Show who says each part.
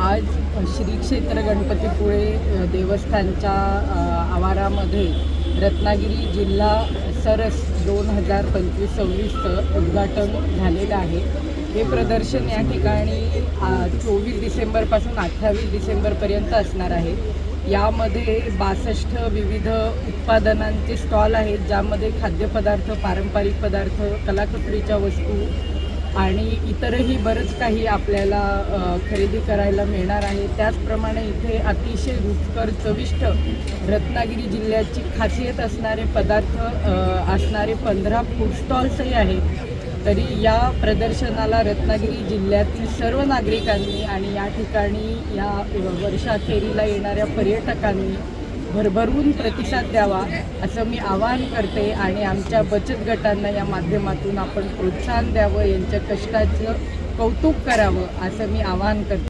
Speaker 1: आज श्री क्षेत्र गणपतीपुळे देवस्थानच्या आवारामध्ये रत्नागिरी जिल्हा सरस 2025-26चं उद्घाटन झालेलं आहे। हे प्रदर्शन या ठिकाणी 24 डिसेंबरपासून 28 डिसेंबरपर्यंत असणार आहे। यामध्ये 62 विविध उत्पादनांचे स्टॉल आहेत, ज्यामध्ये खाद्यपदार्थ, पारंपरिक पदार्थ, कलाकुसरीच्या वस्तू आणि इतरही बरंच काही आपल्याला खरेदी करायला मिळणार आहे। त्याचप्रमाणे इथे अतिशय रुचकर चविष्ट रत्नागिरी जिल्ह्याची खासियत असणारे पदार्थ असणारे 15 फूड स्टॉल्सही आहेत। तरी या प्रदर्शनाला रत्नागिरी जिल्ह्यातील सर्व नागरिकांनी आणि या ठिकाणी या वर्षाखेरीला येणाऱ्या पर्यटकांनी भरभरून प्रतिसाद द्यावा असं मी आवाहन करते आणि आमच्या बचत गटांना या माध्यमातून आपण प्रोत्साहन द्यावं, यांच्या कष्टाचं कौतुक करावं असं मी आवाहन करते।